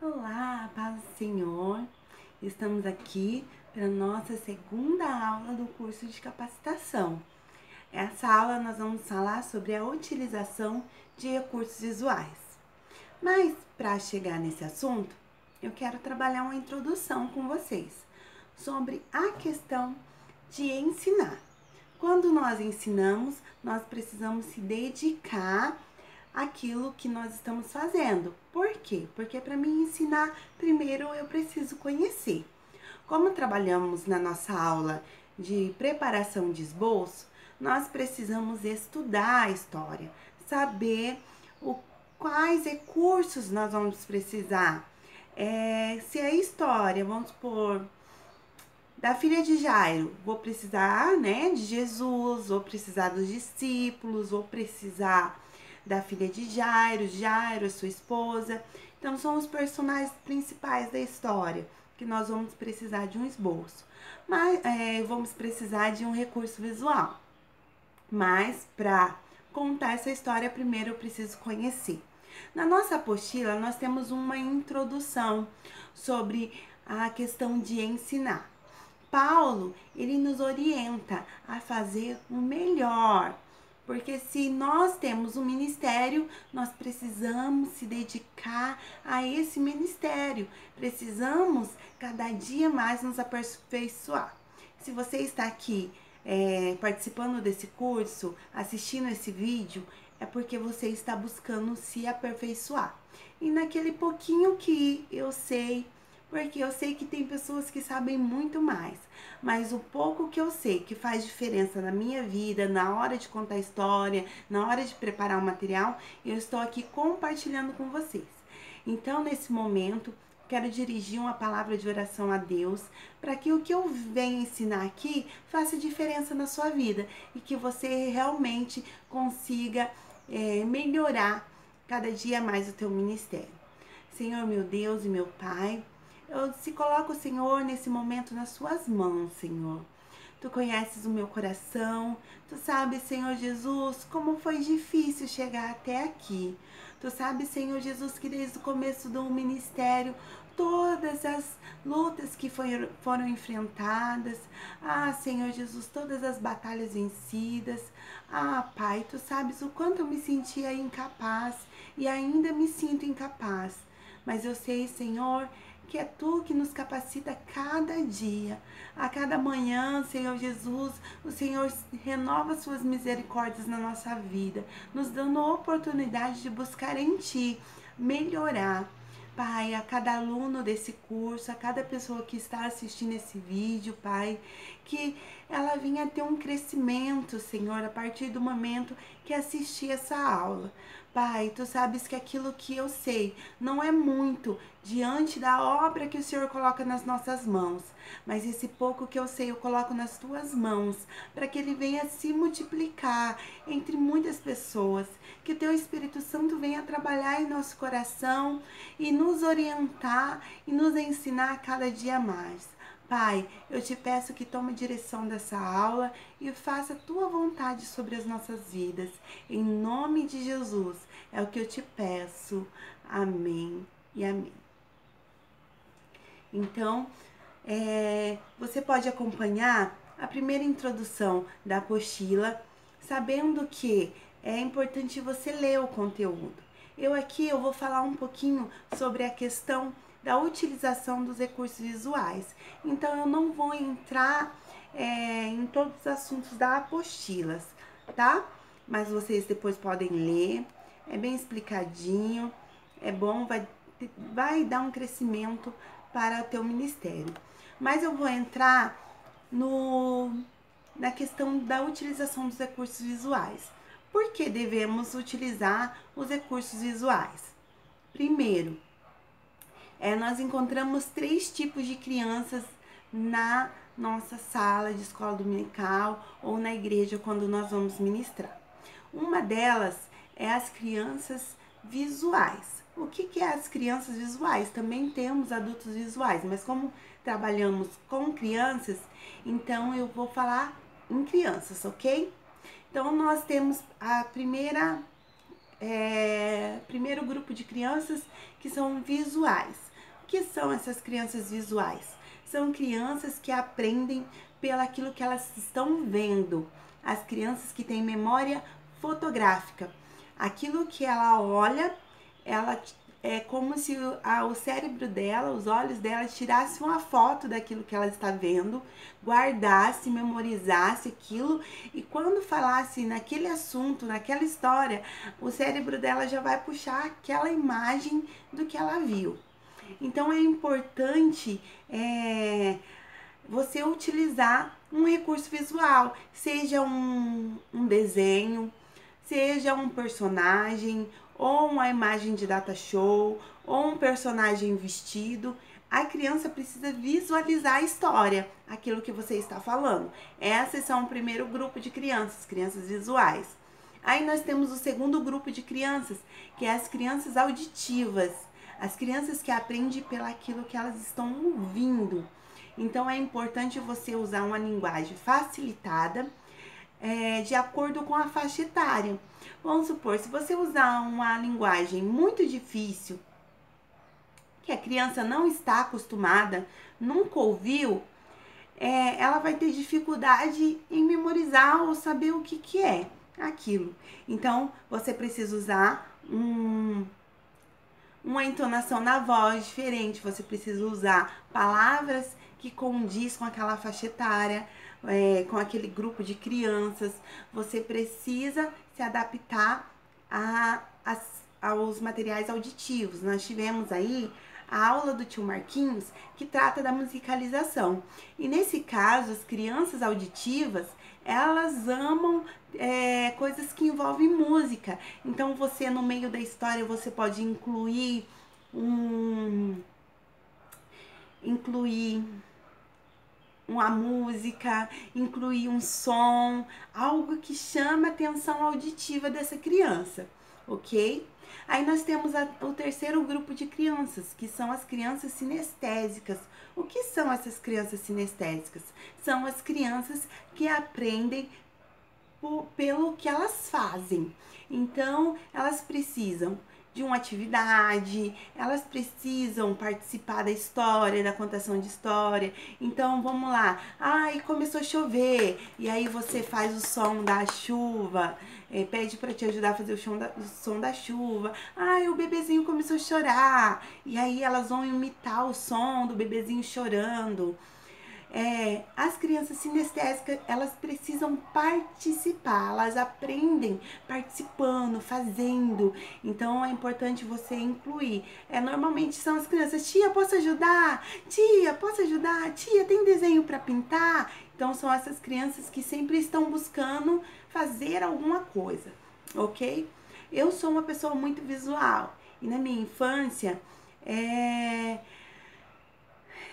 Olá, paz do Senhor. Estamos aqui para a nossa segunda aula do curso de capacitação. Essa aula nós vamos falar sobre a utilização de recursos visuais. Mas para chegar nesse assunto, eu quero trabalhar uma introdução com vocês sobre a questão de ensinar. Quando nós ensinamos, nós precisamos se dedicar àquilo que nós estamos fazendo. Por quê? Porque para mim ensinar, primeiro eu preciso conhecer. Como trabalhamos na nossa aula de preparação de esboço, nós precisamos estudar a história, saber quais recursos nós vamos precisar. Se a história, vamos supor, da filha de Jairo, vou precisar, de Jesus, vou precisar dos discípulos, vou precisar da filha de Jairo, a sua esposa. Então, são os personagens principais da história que nós vamos precisar de um esboço. Mas vamos precisar de um recurso visual. Mas, para contar essa história, primeiro eu preciso conhecer. Na nossa apostila, nós temos uma introdução sobre a questão de ensinar. Paulo, ele nos orienta a fazer o melhor, porque se nós temos um ministério, nós precisamos se dedicar a esse ministério, precisamos cada dia mais nos aperfeiçoar. Se você está aqui participando desse curso, assistindo esse vídeo, é porque você está buscando se aperfeiçoar. E naquele pouquinho que eu sei, porque eu sei que tem pessoas que sabem muito mais, mas o pouco que eu sei que faz diferença na minha vida, na hora de contar a história, na hora de preparar o material, eu estou aqui compartilhando com vocês. Então, nesse momento, quero dirigir uma palavra de oração a Deus para que o que eu venho ensinar aqui faça diferença na sua vida e que você realmente consiga melhorar cada dia mais o teu ministério. Senhor, meu Deus e meu Pai, eu se coloco, Senhor, nesse momento nas suas mãos, Senhor. Tu conheces o meu coração, tu sabes, Senhor Jesus, como foi difícil chegar até aqui. Tu sabes, Senhor Jesus, que desde o começo do ministério, todas as lutas que foram enfrentadas, Senhor Jesus, todas as batalhas vencidas, Pai, tu sabes o quanto eu me sentia incapaz e ainda me sinto incapaz, mas eu sei, Senhor, que é Tu que nos capacita a cada dia, a cada manhã, Senhor Jesus, o Senhor renova Suas misericórdias na nossa vida, nos dando a oportunidade de buscar em Ti, melhorar. Pai, a cada aluno desse curso, a cada pessoa que está assistindo esse vídeo, Pai, que ela venha ter um crescimento, Senhor, a partir do momento que assistir essa aula. Pai, Tu sabes que aquilo que eu sei não é muito diante da obra que o Senhor coloca nas nossas mãos, mas esse pouco que eu sei eu coloco nas Tuas mãos, para que ele venha se multiplicar entre muitas pessoas, que o Teu Espírito Santo venha trabalhar em nosso coração e nos orientar e nos ensinar a cada dia mais. Pai, eu te peço que tome direção dessa aula e faça a Tua vontade sobre as nossas vidas. Em nome de Jesus, é o que eu te peço. Amém e amém. Então, você pode acompanhar a primeira introdução da apostila, sabendo que é importante você ler o conteúdo. Eu vou falar um pouquinho sobre a questão da utilização dos recursos visuais. Então, eu não vou entrar em todos os assuntos da apostila, tá? Mas vocês depois podem ler, é bem explicadinho, é bom, vai dar um crescimento para o teu ministério. Mas eu vou entrar na questão da utilização dos recursos visuais. Por que devemos utilizar os recursos visuais? Primeiro, nós encontramos 3 tipos de crianças na nossa sala de escola dominical ou na igreja quando nós vamos ministrar. Uma delas é as crianças visuais. O que é as crianças visuais? Também temos adultos visuais, mas como trabalhamos com crianças, então eu vou falar em crianças, ok? Então, nós temos a primeiro grupo de crianças que são visuais. que são essas crianças visuais? São crianças que aprendem pelaquilo que elas estão vendo. As crianças que têm memória fotográfica. Aquilo que ela olha, ela é como se o cérebro dela, os olhos dela tirassem uma foto daquilo que ela está vendo, guardasse, memorizasse aquilo, e quando falasse naquele assunto, naquela história, o cérebro dela já vai puxar aquela imagem do que ela viu. Então é importante você utilizar um recurso visual, seja um desenho, seja um personagem, ou uma imagem de data show, ou um personagem vestido. A criança precisa visualizar a história, aquilo que você está falando. Esses são o primeiro grupo de crianças, crianças visuais. Aí nós temos o segundo grupo de crianças, que é as crianças auditivas. As crianças que aprendem pelaquilo que elas estão ouvindo. Então é importante você usar uma linguagem facilitada, de acordo com a faixa etária. Vamos supor, se você usar uma linguagem muito difícil, que a criança não está acostumada, nunca ouviu, ela vai ter dificuldade em memorizar ou saber o que é aquilo. Então, você precisa usar uma entonação na voz diferente, você precisa usar palavras que condiz com aquela faixa etária, com aquele grupo de crianças. Você precisa se adaptar aos materiais auditivos. Nós tivemos aí a aula do tio Marquinhos, que trata da musicalização. E nesse caso, as crianças auditivas, elas amam coisas que envolvem música. Então, você, no meio da história, você pode incluir uma música, incluir um som, algo que chama a atenção auditiva dessa criança, ok? Aí nós temos o terceiro grupo de crianças, que são as crianças sinestésicas. O que são essas crianças sinestésicas? São as crianças que aprendem pelo que elas fazem. Então, elas precisam de uma atividade, elas precisam participar da história, da contação de história. Então, vamos lá. Ai, começou a chover. E aí você faz o som da chuva, pede para te ajudar a fazer o som da chuva. Ai, o bebezinho começou a chorar. E aí elas vão imitar o som do bebezinho chorando. As crianças sinestésicas, elas precisam participar, elas aprendem participando, fazendo. Então é importante você incluir. Normalmente são as crianças: tia, posso ajudar? Tia, posso ajudar? Tia, tem desenho para pintar? Então são essas crianças que sempre estão buscando fazer alguma coisa, ok? Eu sou uma pessoa muito visual e na minha infância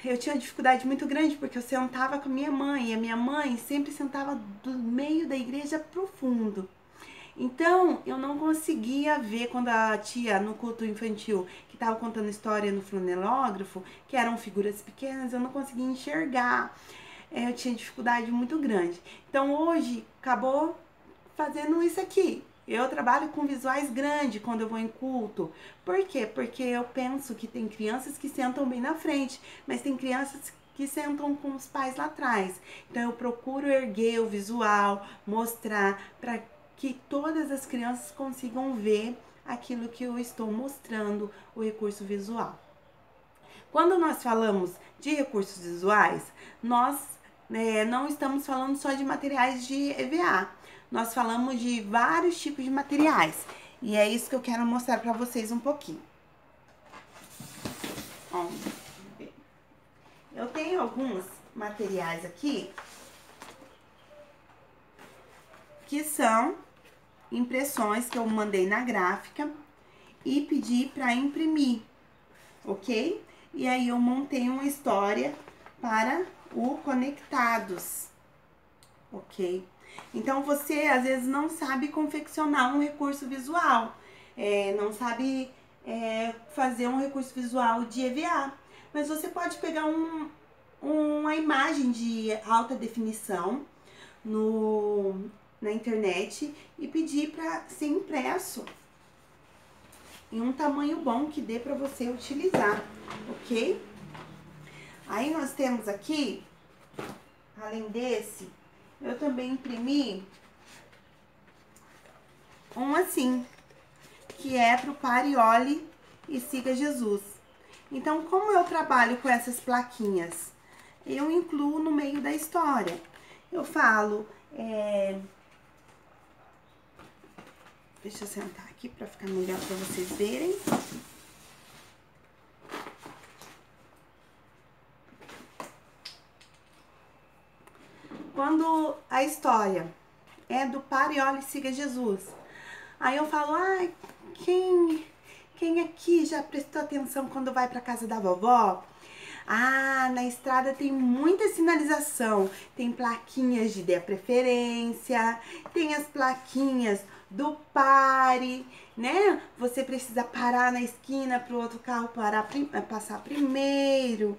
eu tinha uma dificuldade muito grande porque eu sentava com a minha mãe, e a minha mãe sempre sentava do meio da igreja pro fundo. Então, eu não conseguia ver quando a tia, no culto infantil, que estava contando história no flanelógrafo, que eram figuras pequenas, eu não conseguia enxergar. Eu tinha dificuldade muito grande. Então, hoje, acabou fazendo isso aqui. Eu trabalho com visuais grandes quando eu vou em culto. Por quê? Porque eu penso que tem crianças que sentam bem na frente, mas tem crianças que sentam com os pais lá atrás. Então eu procuro erguer o visual, mostrar para que todas as crianças consigam ver aquilo que eu estou mostrando, o recurso visual. Quando nós falamos de recursos visuais, nós não estamos falando só de materiais de EVA. Nós falamos de vários tipos de materiais. E é isso que eu quero mostrar para vocês um pouquinho. Eu tenho alguns materiais aqui que são impressões que eu mandei na gráfica e pedi para imprimir, ok? E aí eu montei uma história para o Conectados, ok? Então, você, às vezes, não sabe confeccionar um recurso visual, não sabe fazer um recurso visual de EVA, mas você pode pegar uma imagem de alta definição na internet e pedir para ser impresso em um tamanho bom que dê para você utilizar, ok? Aí nós temos aqui, além desse, eu também imprimi um assim, que é pro Pare, Olhe e Siga Jesus. Então, como eu trabalho com essas plaquinhas? Eu incluo no meio da história. Eu falo, deixa eu sentar aqui para ficar melhor para vocês verem. Quando a história é do Pare, Olhe e Siga Jesus, aí eu falo, ai, quem aqui já prestou atenção quando vai para casa da vovó? Ah, na estrada tem muita sinalização, tem plaquinhas de dê a preferência, tem as plaquinhas do pare, né? Você precisa parar na esquina para o outro carro passar primeiro.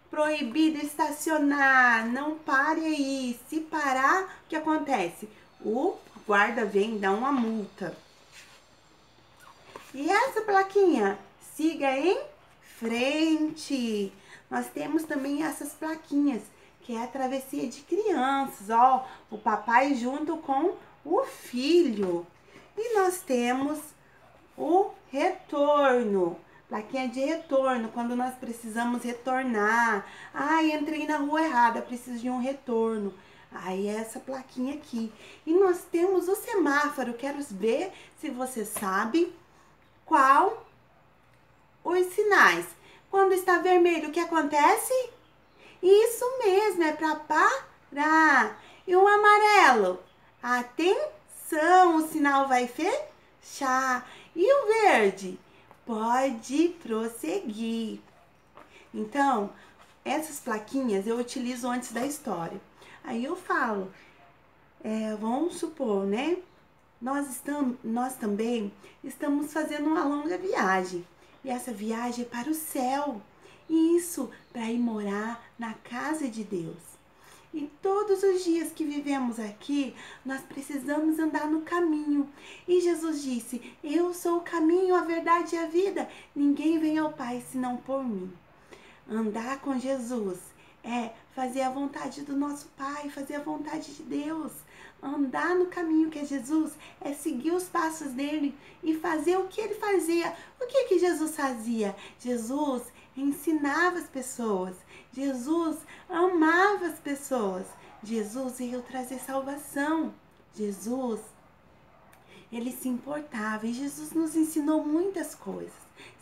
Proibido estacionar, não pare aí. Se parar, o que acontece? O guarda vem dar uma multa. E essa plaquinha? Siga em frente. Nós temos também essas plaquinhas, que é a travessia de crianças, ó, o papai junto com o filho. E nós temos o retorno, plaquinha de retorno, quando nós precisamos retornar. Ah, entrei na rua errada, preciso de um retorno. Aí é essa plaquinha aqui. E nós temos o semáforo, quero ver se você sabe qual os sinais. Quando está vermelho, o que acontece? Isso mesmo, é para parar. E o amarelo? Atenção, o sinal vai fechar. E o verde? Pode prosseguir. Então, essas plaquinhas eu utilizo antes da história. Aí eu falo, vamos supor, né? Nós também estamos fazendo uma longa viagem. E essa viagem é para o céu. E isso para ir morar na casa de Deus. E todos os dias que vivemos aqui, nós precisamos andar no caminho. E Jesus disse, eu sou o caminho, a verdade e a vida. Ninguém vem ao Pai senão por mim. Andar com Jesus é fazer a vontade do nosso Pai, fazer a vontade de Deus. Andar no caminho que é Jesus é seguir os passos dele e fazer o que ele fazia. O que Jesus fazia? Jesus ensinava as pessoas. Jesus amava as pessoas. Jesus veio trazer salvação. Jesus, ele se importava e Jesus nos ensinou muitas coisas.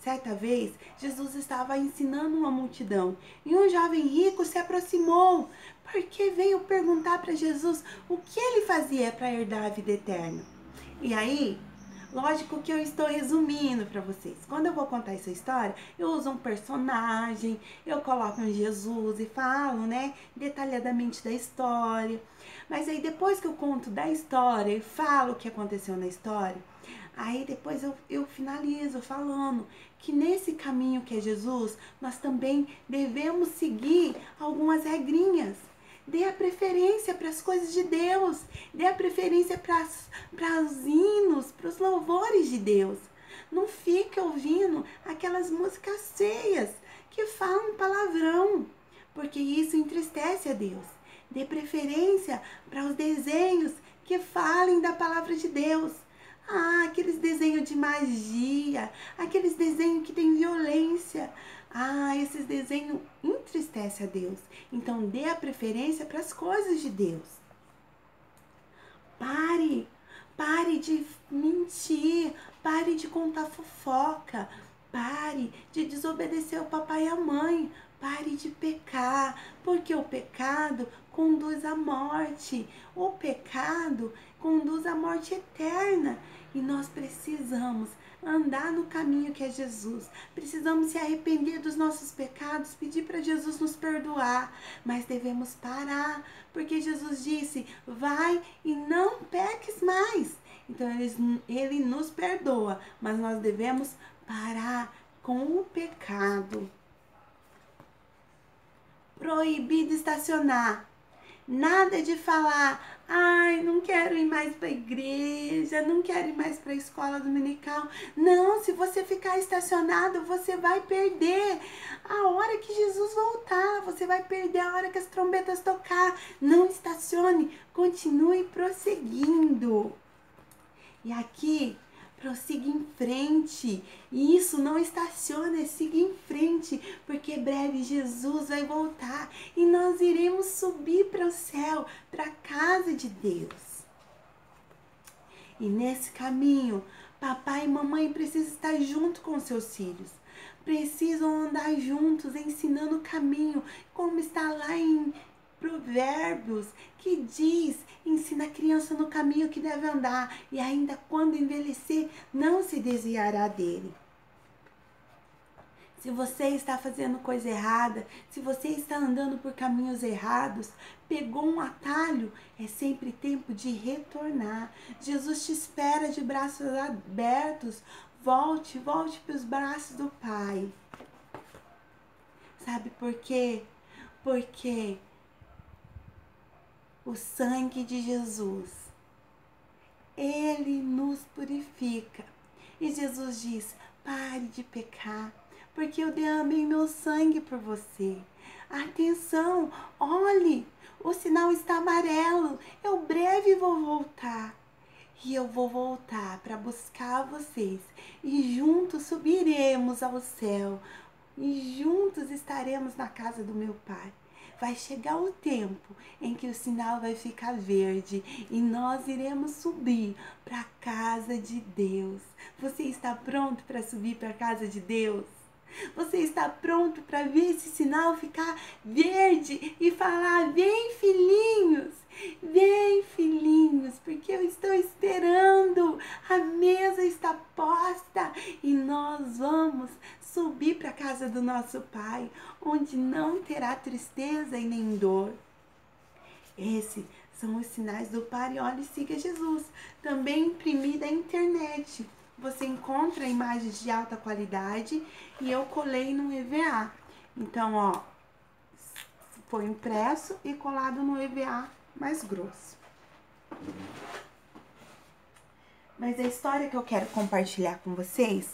Certa vez, Jesus estava ensinando uma multidão e um jovem rico se aproximou porque veio perguntar para Jesus o que ele fazia para herdar a vida eterna. E aí, lógico que eu estou resumindo para vocês. Quando eu vou contar essa história, eu uso um personagem, eu coloco um Jesus e falo, né, detalhadamente da história. Mas aí depois que eu conto da história e falo o que aconteceu na história, aí depois eu finalizo falando que nesse caminho que é Jesus, nós também devemos seguir algumas regrinhas. Dê a preferência para as coisas de Deus. Dê a preferência para os hinos, para os louvores de Deus. Não fique ouvindo aquelas músicas feias que falam palavrão, porque isso entristece a Deus. Dê preferência para os desenhos que falem da palavra de Deus. Ah, aqueles desenhos de magia, aqueles desenhos que tem violência. Ah, esses desenhos entristecem a Deus. Então, dê a preferência para as coisas de Deus. Pare de mentir, pare de contar fofoca, pare de desobedecer o papai e a mãe, pare de pecar, porque o pecado conduz à morte, o pecado conduz à morte eterna. E nós precisamos andar no caminho que é Jesus. Precisamos se arrepender dos nossos pecados, pedir para Jesus nos perdoar. Mas devemos parar, porque Jesus disse, vai e não peques mais. Então ele nos perdoa, mas nós devemos parar com o pecado. Proibido estacionar. Nada de falar, ai, não quero ir mais para a igreja, não quero ir mais para a escola dominical. Não, se você ficar estacionado, você vai perder a hora que Jesus voltar. Você vai perder a hora que as trombetas tocar. Não estacione, continue prosseguindo. E aqui, prossiga em frente. Isso, não estaciona, siga em frente, porque breve Jesus vai voltar e nós iremos subir para o céu, para a casa de Deus. E nesse caminho, papai e mamãe precisam estar junto com seus filhos. Precisam andar juntos, ensinando o caminho, como está lá em Provérbios, que diz, ensina a criança no caminho que deve andar, e ainda quando envelhecer, não se desviará dele. Se você está fazendo coisa errada, se você está andando por caminhos errados, pegou um atalho, é sempre tempo de retornar. Jesus te espera de braços abertos. Volte para os braços do Pai. Sabe por quê? Porque o sangue de Jesus, ele nos purifica. E Jesus diz, pare de pecar, porque eu derramei meu sangue por você. Atenção, olhe, o sinal está amarelo, eu breve vou voltar. E eu vou voltar para buscar vocês, e juntos subiremos ao céu, e juntos estaremos na casa do meu Pai. Vai chegar o tempo em que o sinal vai ficar verde e nós iremos subir para a casa de Deus. Você está pronto para subir para a casa de Deus? Você está pronto para ver esse sinal ficar verde e falar, vem filhinhos, porque eu estou esperando, a mesa está posta e nós vamos subir para a casa do nosso Pai, onde não terá tristeza e nem dor. Esses são os sinais do Pare, Olhe e Siga Jesus, também imprimido na internet. Você encontra imagens de alta qualidade e eu colei no EVA. Então, ó, foi impresso e colado no EVA mais grosso. Mas a história que eu quero compartilhar com vocês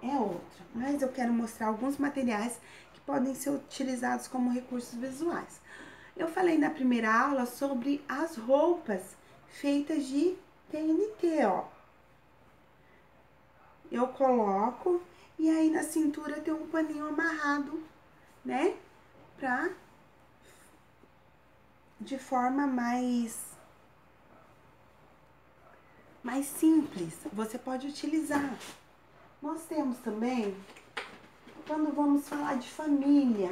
é outra. Mas eu quero mostrar alguns materiais que podem ser utilizados como recursos visuais. Eu falei na primeira aula sobre as roupas feitas de TNT, ó. Eu coloco e aí na cintura tem um paninho amarrado, né? De forma mais simples, você pode utilizar. Nós temos também, quando vamos falar de família,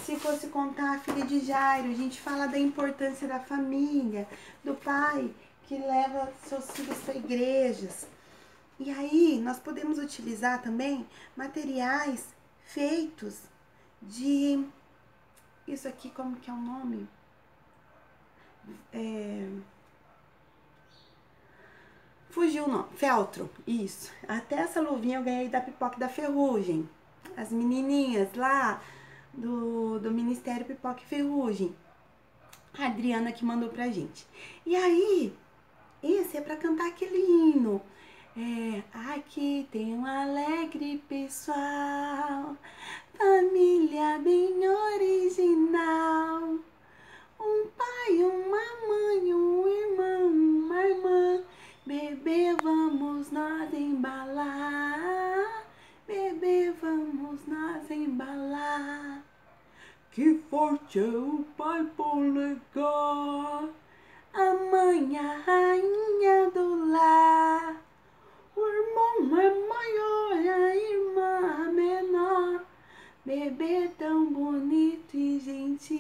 se fosse contar a filha de Jairo, a gente fala da importância da família, do pai que leva seus filhos para igrejas. E aí, nós podemos utilizar também materiais feitos de... Isso aqui, como que é o nome? Fugiu o nome. Feltro, isso. Até essa luvinha eu ganhei da Pipoca da Ferrugem. As menininhas lá do Ministério Pipoca e Ferrugem. A Adriana que mandou pra gente. E aí, esse é pra cantar aquele hino. Aqui tem um alegre pessoal, família bem original. Um pai, uma mãe, um irmão, uma irmã. Bebê, vamos nós embalar. Bebê, vamos nós embalar. Que forte é o pai polegar, a mãe, a rainha do lar. O irmão é maior, a irmã menor. Bebê tão bonito e gentil,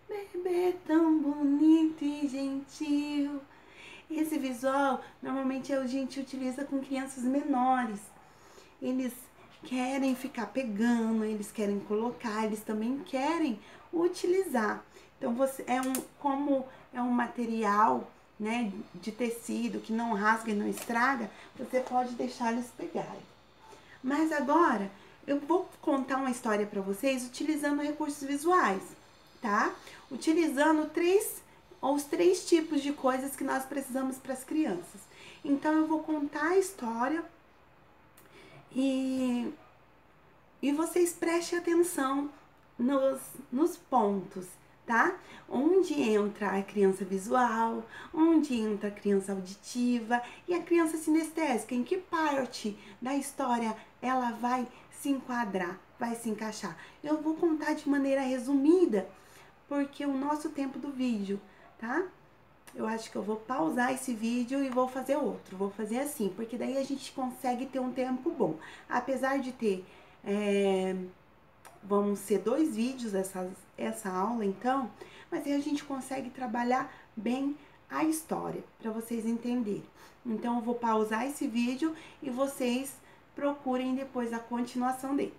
bebê tão bonito e gentil. Esse visual normalmente a gente utiliza com crianças menores. Eles querem ficar pegando, eles querem colocar, eles também querem utilizar. Então, como é um material, né, de tecido que não rasga e não estraga, você pode deixar eles pegarem. Mas agora eu vou contar uma história para vocês utilizando recursos visuais. tá? Utilizando os três tipos de coisas que nós precisamos para as crianças. Então, eu vou contar a história e vocês prestem atenção nos pontos, tá? Onde entra a criança visual, onde entra a criança auditiva e a criança sinestésica, em que parte da história ela vai se enquadrar, vai se encaixar. Eu vou contar de maneira resumida, porque o nosso tempo do vídeo, tá? Eu acho que eu vou pausar esse vídeo e vou fazer outro. Vou fazer assim, porque daí a gente consegue ter um tempo bom. Apesar de ter, vão ser 2 vídeos essa aula, então, mas aí a gente consegue trabalhar bem a história, para vocês entenderem. Então, eu vou pausar esse vídeo e vocês procurem depois a continuação dele.